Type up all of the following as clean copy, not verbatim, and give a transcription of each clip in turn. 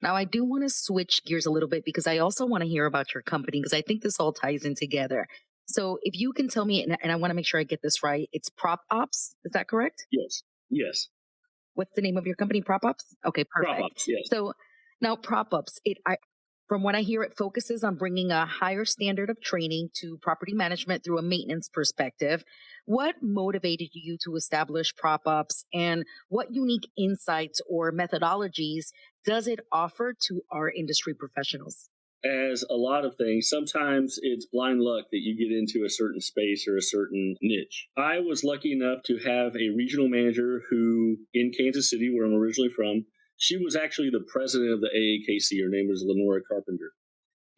Now, I do want to switch gears a little bit because I also want to hear about your company because I think this all ties in together. So, if you can tell me, and I want to make sure I get this right, it's Prop Ops. Is that correct? Yes. Yes. What's the name of your company? Prop Ops? Okay, Prop perfect. ups. Yes. So, now Prop Ups, from what I hear, it focuses on bringing a higher standard of training to property management through a maintenance perspective. What motivated you to establish Prop Ups, and what unique insights or methodologies does it offer to our industry professionals? As a lot of things, sometimes it's blind luck that you get into a certain space or a certain niche. I was lucky enough to have a regional manager who, in Kansas City, where I'm originally from, she was actually the president of the AAKC. Her name was Lenora Carpenter.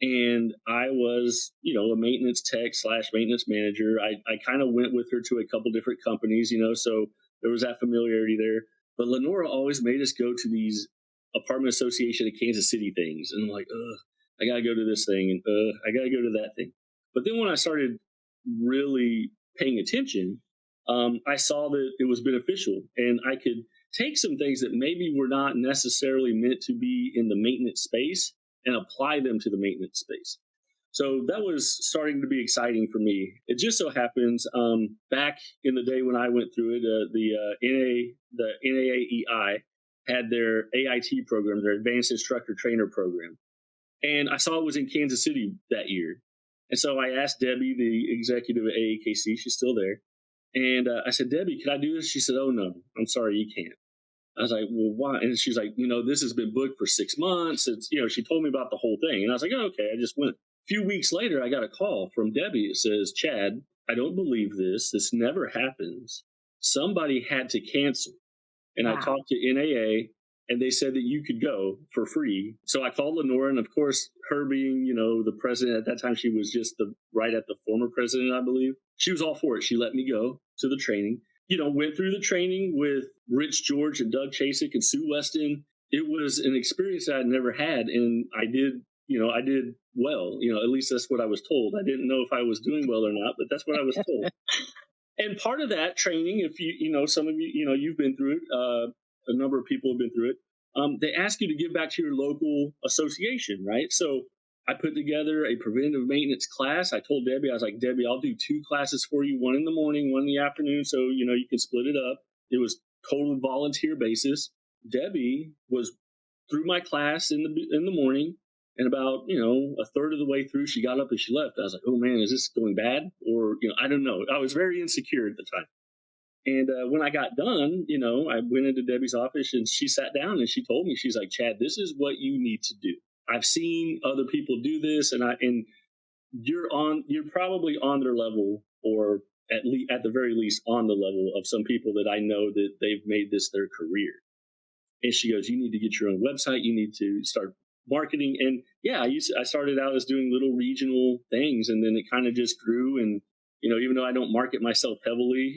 And I was, a maintenance tech / maintenance manager. I kind of went with her to a couple different companies, so there was that familiarity there. But Lenora always made us go to these apartment association of Kansas City things. And I'm like, ugh, I got to go to this thing. And I got to go to that thing. But then when I started really paying attention, I saw that it was beneficial and I could take some things that maybe were not necessarily meant to be in the maintenance space and apply them to the maintenance space. So that was starting to be exciting for me. It just so happens back in the day when I went through it, the NAAEI had their AIT program, their Advanced Instructor Trainer program. And I saw it was in Kansas City that year. And so I asked Debbie, the executive at AAKC, she's still there. And I said, Debbie, can I do this? She said, oh, no, I'm sorry, you can't. I was like, well, why? And she's like, this has been booked for 6 months. It's, she told me about the whole thing. And I was like, oh, okay, I just went. A few weeks later, I got a call from Debbie. It says, Chad, I don't believe this. This never happens. Somebody had to cancel. And I Wow. talked to NAA, and they said that you could go for free. So I called Lenora, and of course, her being, the president at that time, she was just right at the former president, I believe. She was all for it. She let me go to the training. Went through the training with Rich George and Doug Chasik and Sue Weston. It was an experience that I'd never had, and I did well. At least that's what I was told. I didn't know if I was doing well or not, but that's what I was told. And part of that training, if some of you, you've been through it, a number of people have been through it. They ask you to give back to your local association, right? So I put together a preventative maintenance class. I told Debbie, I was like, Debbie, I'll do 2 classes for you, one in the morning, one in the afternoon. So, you can split it up. It was total volunteer basis. Debbie was through my class in the morning, and about, a third of the way through, she got up and she left. I was like, oh man, is this going bad? Or, I don't know. I was very insecure at the time. And when I got done, I went into Debbie's office and she sat down and she told me, she's like, Chad, this is what you need to do. I've seen other people do this, and you're probably on their level, or at the very least on the level of some people that I know that they've made this their career. And she goes, you need to get your own website. You need to start marketing. And yeah, I started out as doing little regional things, and then it kind of just grew. And even though I don't market myself heavily,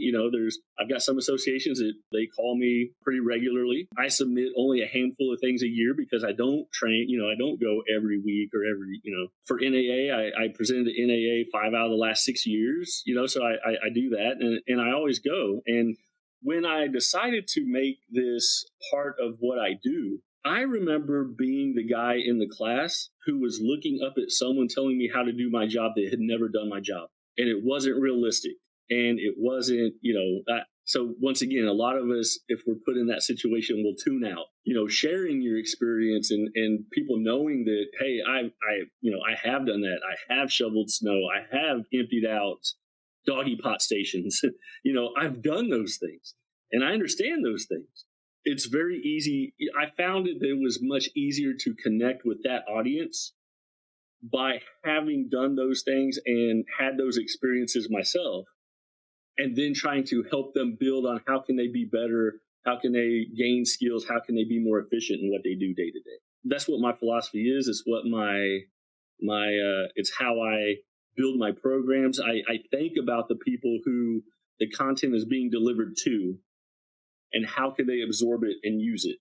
I've got some associations that they call me pretty regularly. I submit only a handful of things a year because I don't train, I don't go every week or for NAA, I presented to NAA 5 out of the last 6 years, so I do that, and I always go. And when I decided to make this part of what I do, I remember being the guy in the class who was looking up at someone telling me how to do my job that had never done my job. And it wasn't realistic. And it wasn't, so once again, a lot of us, if we're put in that situation, will tune out, sharing your experience and people knowing that, hey, I have done that. I have shoveled snow. I have emptied out doggy pot stations. I've done those things and I understand those things. It's very easy. I found that it was much easier to connect with that audience by having done those things and had those experiences myself, and then trying to help them build on how can they be better, how can they gain skills, how can they be more efficient in what they do day to day. That's what my philosophy is. It's what it's how I build my programs. I think about the people who the content is being delivered to, and how can they absorb it and use it.